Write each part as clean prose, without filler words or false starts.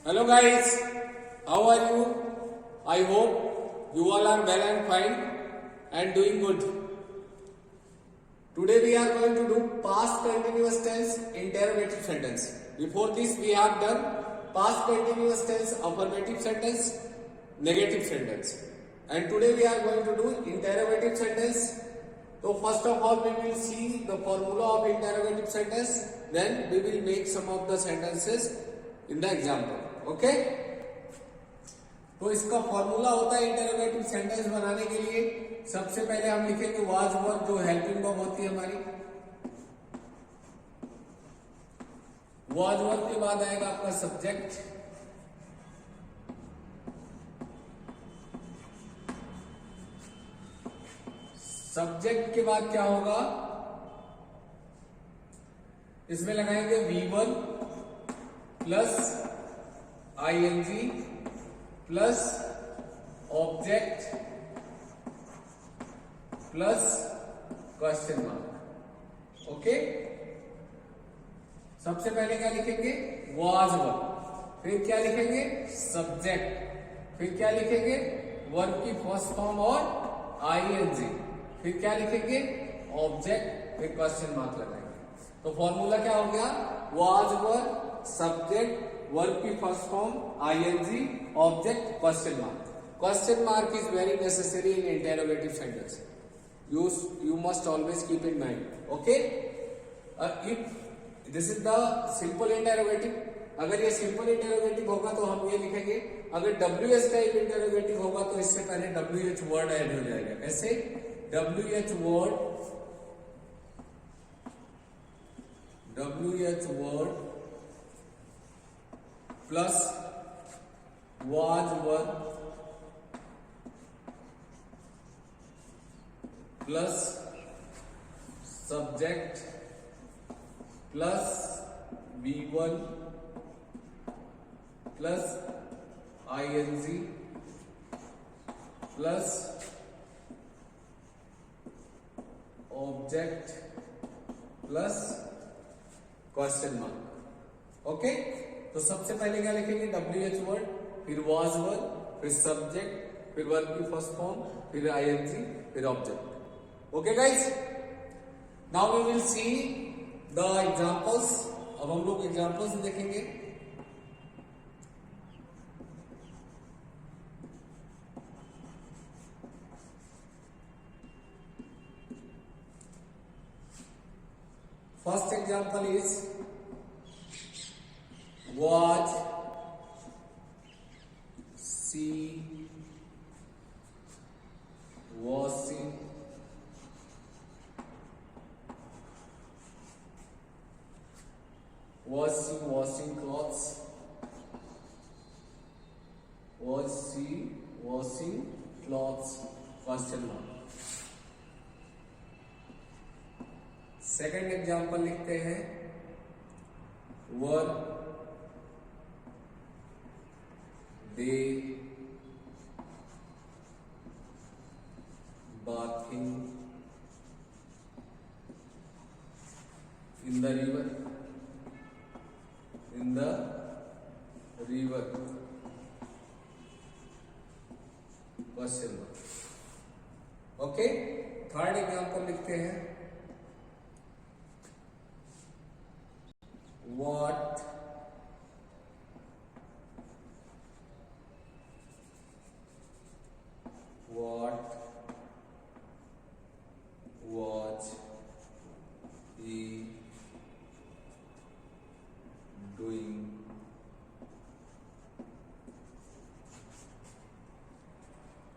Hello guys, how are you? I hope you all are well and fine and doing good. Today we are going to do past continuous tense interrogative sentence. Before this we have done past continuous tense affirmative sentence, negative sentence. And today we are going to do interrogative sentence. So first of all we will see the formula of interrogative sentence, then we will make some of the sentences in the example. Okay तो इसका formula होता है interrogative sentence बनाने के लिए सबसे पहले हम लिखेंगे वाज वर, जो हेल्पिंग वर्ब होती है हमारी। वाज वर के बाद आएगा आपका सब्जेक्ट, सब्जेक्ट के बाद क्या होगा, इसमें लगाएंगे V1 plus ING plus object plus question mark. Okay, सबसे पहले क्या लिखेंगे वाज वर, फिर क्या लिखेंगे सब्जेक्ट, फिर क्या लिखेंगे वर्ब की फर्स्ट फॉर्म और आईएनजी, फिर क्या लिखेंगे ऑब्जेक्ट, फिर क्वेश्चन मार्क लगाएंगे। तो फॉर्मूला क्या हो गया, वाज वर, सब्जेक्ट, वर्ब की first form, ING, object, question mark. Question mark is very necessary in interrogative sentence. You must always keep in mind. Okay? If this is the simple interrogative, अगर ये simple interrogative होगा तो हम ये लिखेंगे, अगर WH type interrogative होगा तो इससे पहले WH वर्ड ऐड हो जाएगा। कैसे? WH word plus was were plus subject plus V1 plus ING plus object plus question mark. Okay, तो सबसे पहले क्या लिखेंगे WH वर्ड, फिर वाज वर, फिर सब्जेक्ट, फिर वर्ब की फर्स्ट फॉर्म, फिर आईएनजी, फिर object. Okay guys, now we will see the examples. अब हम लोग एग्जांपल्स देखेंगे। First example is watch, see, washing, washing clothes, washing clothes, question mark। Second example लिखते हैं were they bathing in the river, question mark. Okay, third example लिखते हैं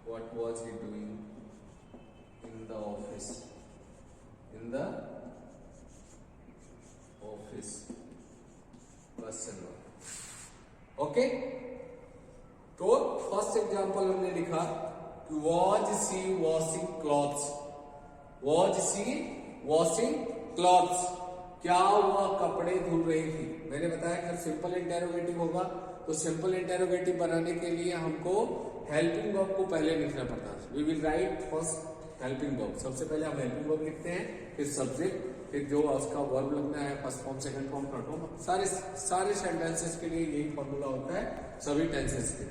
what was he doing in the office, question mark. Okay, तो first example हमने लिखा was she washing clothes, क्या वह कपड़े धुल रही थी। मैंने बताया कि सिंपल इंटरोगेटिव होगा तो सिंपल इंटरोगेटिव बनाने के लिए हमको हेल्पिंग वर्ब को पहले लिखना पड़ता है। We will write first helping verb. सबसे पहले हम हेल्पिंग वर्ब लिखते हैं, फिर सब्जेक्ट, फिर जो उसका वर्ब लगना है first form, second form, third form, सारे सेंटेंसेस के लिए यही फॉर्मूला होता है सभी टेंसेस के।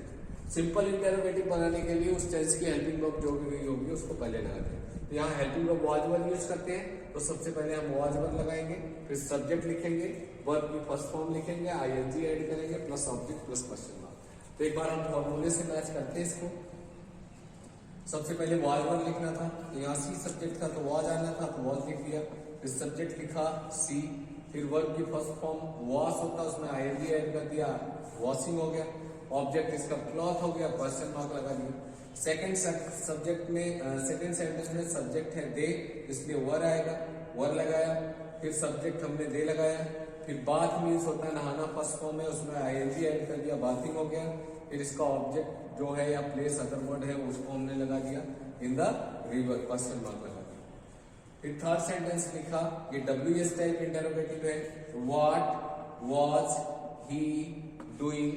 सिंपल इंटरोगेटिव बनाने के लिए उस टेंस की हेल्पिंग वर्ब जो भी गई होगी उसको पहले लगाते हैं। तो यहाँ helping verb was verb use करते हैं, तो सबसे पहले हम वाज वर्ब लगाएंगे, फिर सब्जेक्ट लिखेंगे, वर्ब की फर्स्ट फॉर्म लिखेंगे, आईएनजी ऐड करेंगे, plus object plus question mark. तो एक बार हम फॉर्मूले से मैच करते हैं इसको। सबसे पहले वाज वर्ब लिखना था, यहाँ सी सब्जेक्ट था तो वाज आना था, तो वाज लिख दिया, फिर सब्जेक्ट लिखा सी, फिर वर्ब की फर्स्ट फॉर्म वॉश होता है उसमें आईएनजी ऐड कर दिया, वॉशिंग हो गया, ऑब्जेक्ट इसका क्लॉथ हो गया, क्वेश्चन मार्क लगा दिया। सेकंड सब्जेक्ट में सेकंड सेंटेंस में सब्जेक्ट है दे, इसलिए वर आएगा, वर लगाया, फिर सब्जेक्ट हमने दे लगाया, फिर बाथ मीन्स होता है नहाना, फर्स्ट फॉर्म है उसमें आईएनजी ऐड कर दिया, बाथिंग हो गया, फिर इसका ऑब्जेक्ट जो है या प्लेस अदर वर्ड है उसको हमने लगा दिया in the river, question mark लगा दिया। फिर थर्ड सेंटेंस लिखा, ये WH टाइप इंटरोगेटिव है, what was he doing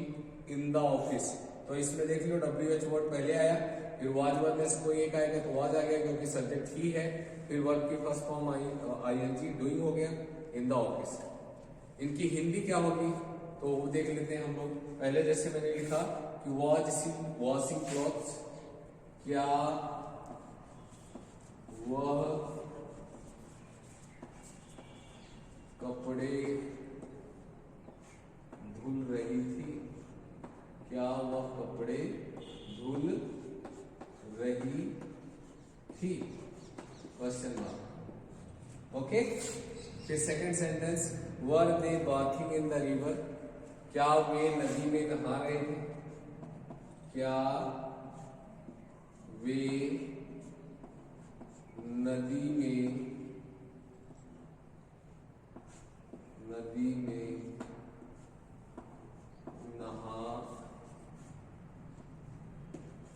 in the office, तो इसमें देख लो WH वर्ड पहले आया, फिर वाज वर्ड में से कोई एक आएगा तो वाज आ गया क्योंकि सब्जेक्ट ही है, फिर वर्ब की फर्स्ट फॉर्म आईएनजी डूइंग हो गया इन द ऑफिस। इनकी हिंदी क्या होगी तो वो देख लेते हैं हम लोग। पहले जैसे मैंने लिखा कि वाज सी वॉशिंग क्लॉथ्स, क्या वह कपड़े धुल रही थी, क्या वह कपड़े धुल रही थी, क्वेश्चन मार्क। ओके, फिर second sentence, were they bathing in the river, क्या वे नदी में नहा रहे थे, क्या वे नदी में नहा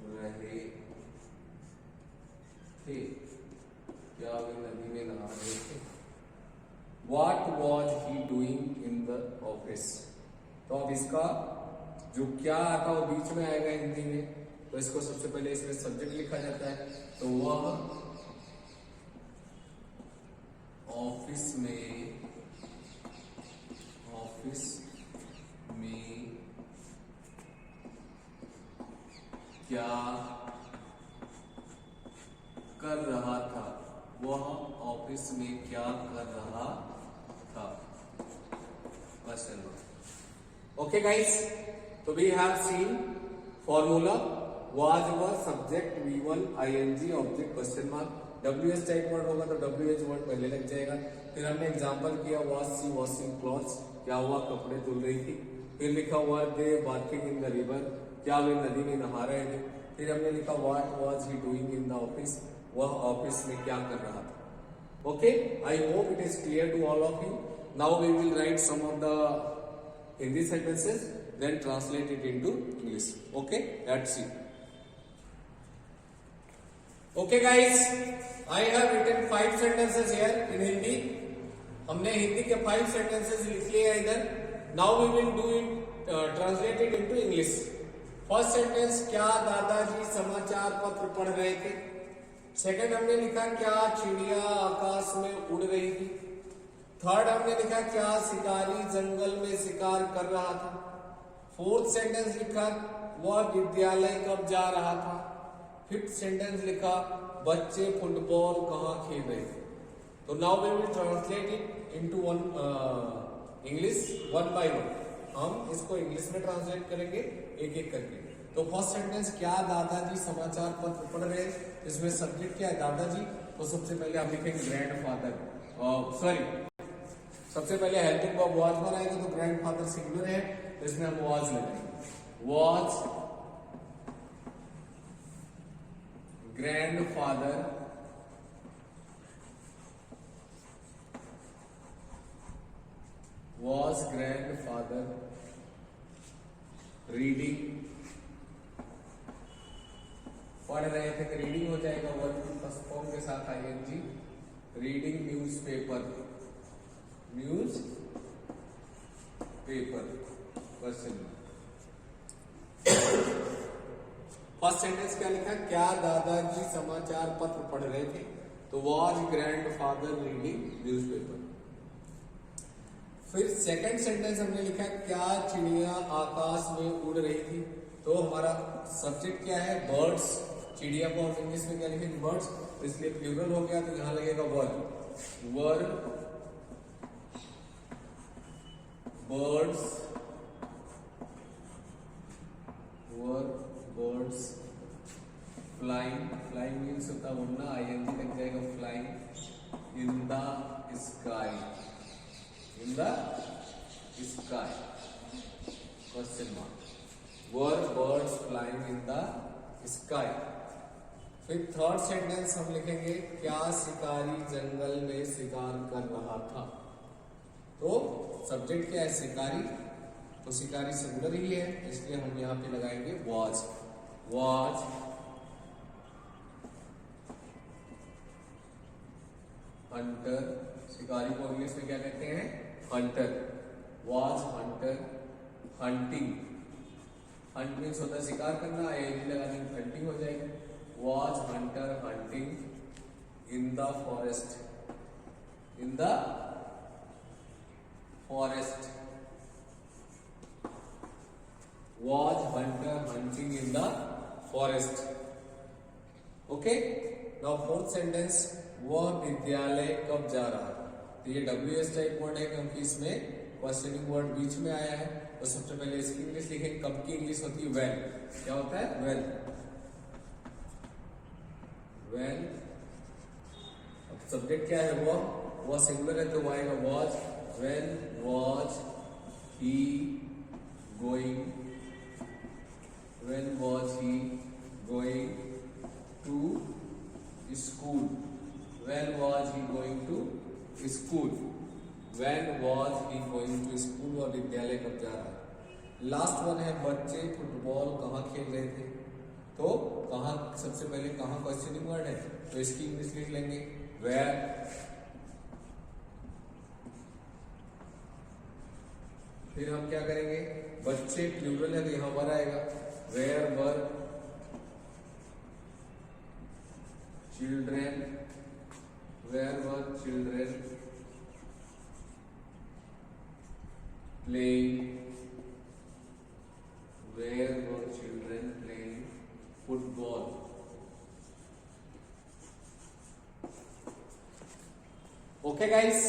रहे थे, क्या वे नदी में नहा रहे थे। What was he doing in the office? तो अब इसका जो क्या आता है वो बीच में आएगा हिंदी में, तो इसको सबसे पहले इसमें सब्जेक्ट लिखा जाता है, तो वह ऑफिस में क्या कर रहा था, वह ऑफिस में क्या कर रहा था, क्वेश्चन मार्क। ओके गाइस, तो we have seen formula was were subject V1 ING object question mark. WH type word होगा तो WH वर्ड पहले लग जाएगा। फिर हमने एग्जांपल किया वाज सी वॉशिंग क्लॉथ्स, क्या हुआ कपड़े धुल रही थी। फिर लिखा were they bathing in the river, क्या वे नदी में नहा रहे थे। फिर हमने लिखा what was he doing in the office, वह ऑफिस में क्या कर रहा था। Okay, I hope it is clear to all of you. Now we will write some of the Hindi sentences, then translate it into English. Okay, let's see. Okay guys, I have written 5 sentences here in Hindi. हमने हिंदी के 5 sentences लिख लिए हैं इधर. Now we will do it, translate it into English. First sentence, क्या दादाजी समाचार पत्र पढ़ रहे थे. सेकंड हमने लिखा क्या चिड़िया आकाश में उड़ रही थी. थर्ड हमने लिखा क्या शिकारी जंगल में शिकार कर रहा था. फोर्थ सेंटेंस लिखा वह विद्यालय कब जा रहा था. फिफ्थ सेंटेंस लिखा बच्चे फुटबॉल कहाँ खेल रहे थे. तो now we will translate it into one English one by one. हम इसको इंग्लिश में ट्रांसलेट करेंगे एक एक करके. तो फर्स्ट सेंटेंस क्या दादाजी समाचार पत्र पढ़ रहे, इसमें सब्जेक्ट क्या है दादाजी. तो सबसे पहले हम लिखेंगे ग्रैंडफादर. सबसे पहले हेल्पिंग वर्ब वाज बनाएंगे तो ग्रैंडफादर सिंगुलर है तो इसमें हम वाज लगाएंगे. वाज ग्रैंडफादर रीडिंग, पढ़ रहे थे कि रीडिंग हो जाएगा वर्ब की फर्स्ट फॉर्म के साथ ING. Reading newspaper question. First sentence क्या लिखा क्या दादाजी समाचार पत्र पढ़ रहे थे. तो वॉज ग्रैंडफादर रीडिंग न्यूज़पेपर। फिर सेकंड सेंटेंस हमने लिखा क्या चिड़िया आकाश में उड़ रही थी। तो हमारा सब्जेक्ट क्या है, बर्ड्स। चिड़िया को हम इंग्लिश में क्या लिखेंगे, बर्ड्स, तो इसलिए प्लूरल हो गया, तो यहां लगेगा वर, वर बर्ड्स, वर बर्ड्स फ्लाइंग, फ्लाइंग मीन्स होता है उड़ना, आईएनजी लग जाएगा, flying in the sky, in the sky, question mark, were birds flying in the sky. फिर थर्ड सेंटेंस हम लिखेंगे क्या शिकारी जंगल में शिकार कर रहा था। तो सब्जेक्ट क्या है, शिकारी, तो शिकारी सिंगुलर ही है, इसलिए हम यहां पे लगाएंगे वॉज, वॉज हंटर, शिकारी को इंग्लिश में क्या कहते हैं, Hunter, was Hunter hunting, Hunt means होता है शिकार करना, आईएनजी लगाने हंटिंग हो जाएगी, was Hunter hunting in the forest, in the forest, was Hunter hunting in the forest. Okay, now fourth sentence, वह विद्यालय कब जा रहा था। तो ये WS टाइप वर्ड है क्योंकि इसमें क्वेश्चनिंग वर्ड बीच में आया है, तो सबसे पहले इसकी इंग्लिश लिखेंगे, कब की इंग्लिश होती है वेन, क्या होता है वेन, वेन। अब सब्जेक्ट क्या है, वह सिंगुलर है तो वो आएगा was, when was he going, when was he going to school, when was he going to school, when was he going to school, और विद्यालय कब जा रहा है। लास्ट वन है बच्चे फुटबॉल कहाँ खेल रहे थे। तो कहाँ, सबसे पहले कहाँ क्वेश्चनिंग वर्ड है, तो इसकी इंग्लिश लिख लेंगे वेयर, फिर हम क्या करेंगे, बच्चे प्लूरल है तो यहां वर आएगा, where were children, where were children playing, where were children playing football। Okay guys,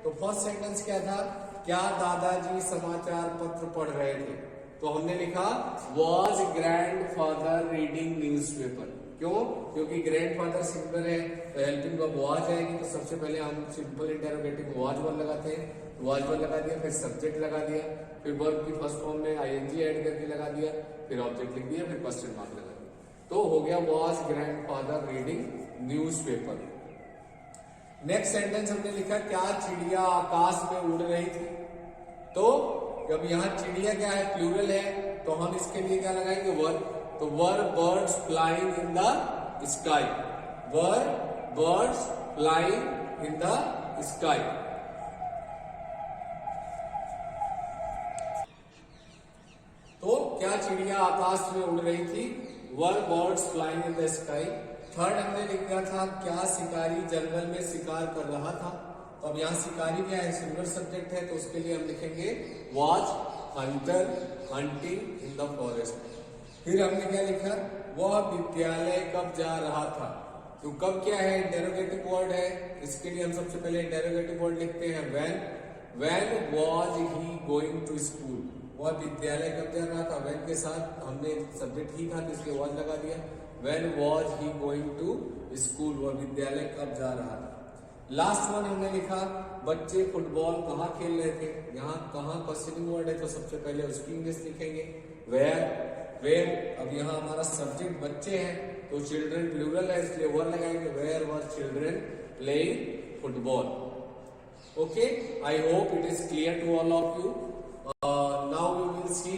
तो फर्स्ट सेंटेंस क्या था, क्या दादाजी समाचार पत्र पढ़ रहे थे। तो हमने लिखा वॉज ग्रैंडफादर रीडिंग न्यूज़पेपर। क्यों, क्योंकि ग्रैंडफादर सिंगुलर है तो हेल्पिंग वर्ब वॉज आएगी, तो सबसे पहले हम सिंपल इंटरोगेटिव वॉज वन लगाते हैं, वॉज वन लगा दिया, फिर सब्जेक्ट लगा दिया, फिर वर्ब की फर्स्ट फॉर्म में आईएनजी ऐड करके लगा दिया, फिर ऑब्जेक्ट लिख दिया, फिर क्वेश्चन मार्क लगा दिया, तो हो गया was grandfather reading newspaper. Next sentence हमने लिखा क्या चिड़िया आकाश में उड़ रही थी। तो जब यहाँ चिड़िया क्या है, प्लूरल है, तो हम इसके लिए क्या लगाएंगे वर, तो where birds flying in the sky, where birds flying in the sky. तो क्या चिड़िया आकाश में उड़ रही थी, where birds flying in the sky. Third हमने लिखा था क्या शिकारी जंगल में शिकार कर रहा था। तो अब यहाँ शिकारी क्या है, सिंगुलर सब्जेक्ट है, तो उसके लिए हम लिखेंगे was Hunter hunting in the forest. फिर हमने क्या लिखा, वह विद्यालय कब जा रहा था। तो कब क्या है, इंटेरोगेटिव वर्ड है, इसके लिए हम सबसे पहले इंटेरोगेटिव वर्ड लिखते हैं when, when was he going to school. वह विद्यालय कब जा रहा था, व्हेन के साथ हमने सब्जेक्ट ही था तो इसलिए वाज लगा दिया, when was he going to school, वह विद्यालय कब जा रहा था। लास्ट वन हमने लिखा बच्चे फुटबॉल कहाँ खेल रहे थे। यहाँ कहाँ क्वेश्चनिंग वर्ड है तो सबसे पहले उसकी इंग्लिश लिखेंगे वेयर, वेयर। अब यहाँ हमारा सब्जेक्ट बच्चे हैं तो चिल्ड्रन प्लूरल है इसलिए वर लगाएंगे, where were children playing football. Okay, I hope it is clear to all of you. Now we will see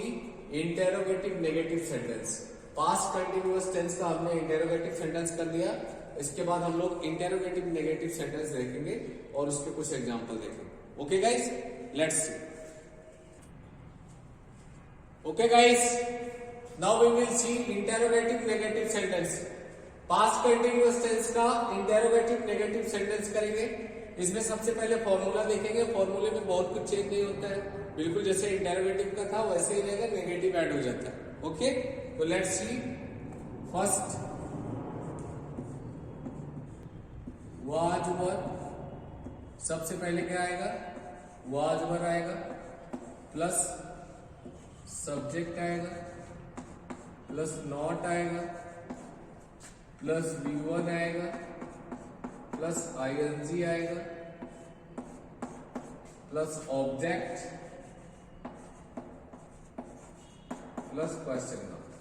interrogative negative sentence. Past continuous tense का हमने इंटेरोगेटिव सेंटेंस कर दिया, इसके बाद हम लोग इंटेरोगेटिव नेगेटिव सेंटेंस देखेंगे और उसके कुछ एग्जांपल देखेंगे। Okay guys, let's see. Okay guys, now we will see interrogative negative sentence. Past continuous tense का इंटेरोगेटिव नेगेटिव सेंटेंस करेंगे। इसमें सबसे पहले फॉर्मूला देखेंगे। फॉर्मूले में बहुत कुछ चेंज नहीं होता है, बिल्कुल जैसे इंटेरोगेटिव का था वैसे ही रहेगा, नेगेटिव ऐड हो जाता है। ओके, तो लेट्स सी। फर्स्ट वाज वर, सबसे पहले क्या आएगा, वाज वर आएगा प्लस सब्जेक्ट आएगा प्लस नॉट आएगा प्लस V1 आएगा प्लस ING आएगा plus object plus question mark.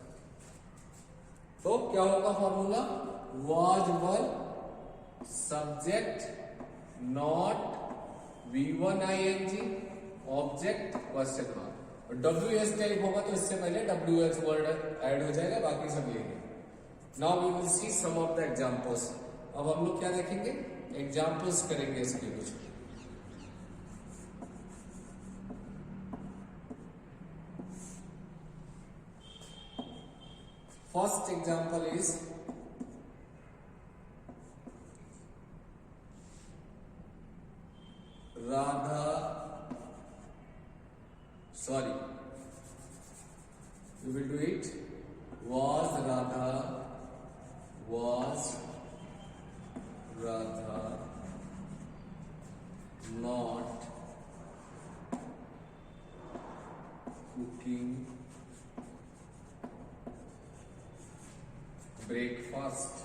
तो क्या होगा formula, was were subject not V1 ING object question mark. WS type होगा तो इससे पहले WH वर्ड ऐड हो जाएगा, बाकी सब यही है। Now we will see some of the examples. अब हम लोग क्या देखेंगे, एग्जांपल्स करेंगे इसके कुछ। First example is Radha, sorry, we will do it. Was Radha not cooking breakfast?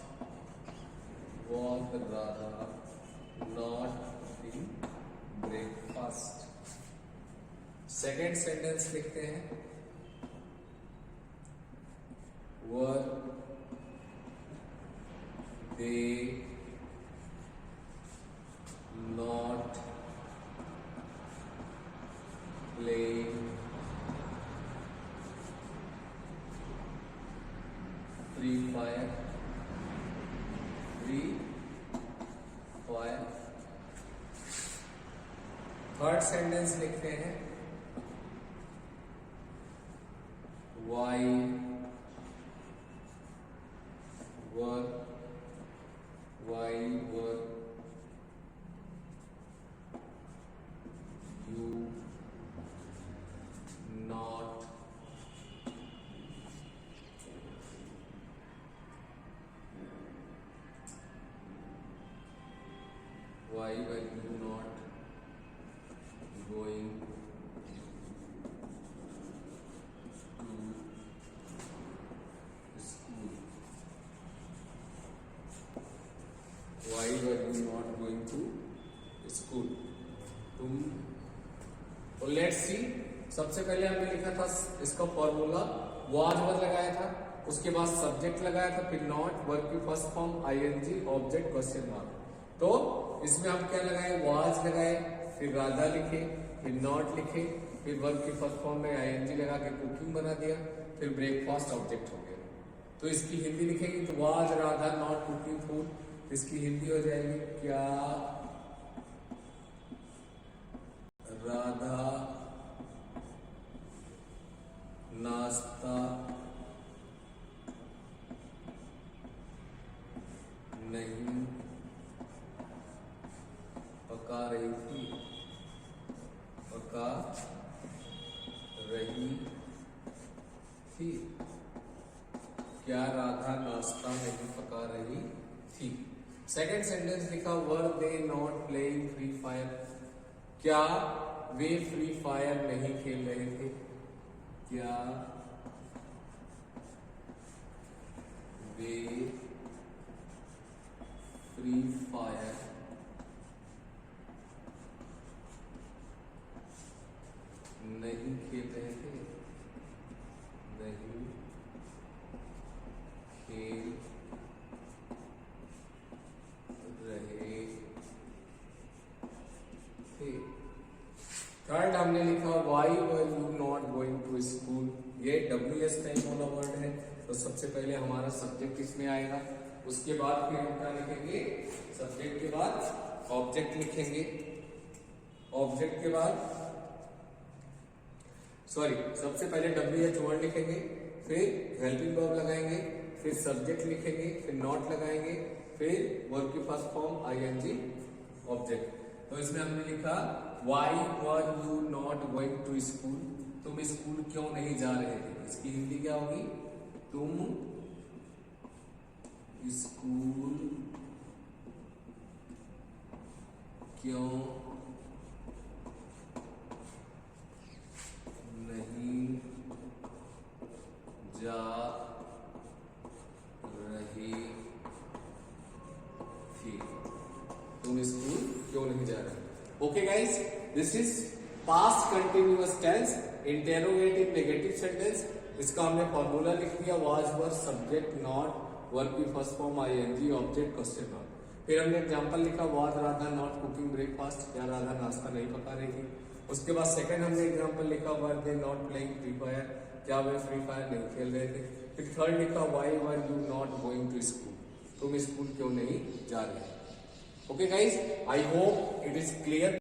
Was Radha not cooking breakfast? Second sentence लिखते हैं, were they not playing Free Fire? Third sentence लिखते हैं, why were you not going Why were you not going to school? तुम, तो let's see. सबसे पहले हमने लिखा था इसका फॉर्मूला, वाज वर लगाया था, उसके बाद सब्जेक्ट लगाया था, फिर नॉट, वर्ब की first form ING, object question mark. तो इसमें हम क्या लगाए, वाज लगाए, फिर राधा लिखे, फिर नॉट लिखे, फिर वर्ब की फर्स्ट फॉर्म में ING लगा के कुकिंग बना दिया, फिर ब्रेकफास्ट ऑब्जेक्ट हो गया। तो इसकी हिंदी लिखेंगे तो was Radha not cooking food, इसकी हिंदी हो जाएगी, क्या राधा नाश्ता नहीं पका रही थी? क्या राधा नाश्ता नहीं पका रही थी? सेकेंड सेंटेंस लिखा, were they not playing Free Fire? क्या वे फ्री फायर नहीं खेल रहे थे? क्या वे फ्री फायर नहीं खेल रहे थे? नहीं खेल रहे थे। थर्ड हमने लिखा, why were you not going to school? ये WS टाइप वाला वर्ड है, तो सबसे पहले हमारा सब्जेक्ट इसमें आएगा, उसके बाद फिर हम क्या लिखेंगे, सब्जेक्ट के बाद ऑब्जेक्ट लिखेंगे, ऑब्जेक्ट के बाद सबसे पहले WH वर्ड लिखेंगे, फिर हेल्पिंग वर्ब लगाएंगे, फिर सब्जेक्ट लिखेंगे, फिर नॉट लगाएंगे, फिर वर्ब की फर्स्ट फॉर्म आईएनजी ऑब्जेक्ट। तो इसमें हमने लिखा why were you not going to school, तुम स्कूल क्यों नहीं जा रहे थे। इसकी हिंदी क्या होगी, तुम स्कूल क्यों नहीं जा रही थी, तुम स्कूल क्यों नहीं जा रहे। Okay guys, this is past continuous tense, interrogative negative sentence. इसका हमने फॉर्मूला लिख दिया, was were subject not verb की first form ING object question mark. फिर हमने एग्जांपल लिखा, was Radha not cooking breakfast, या राधा नाश्ता नहीं पका रही थी। उसके बाद सेकंड हमने एग्जांपल लिखा, were they not playing Free Fire, क्या वे फ्री फायर नहीं खेल रहे थे। फिर थर्ड लिखा, why were you not going to school, तुम स्कूल क्यों नहीं जा रहे। Okay guys, I hope it is clear.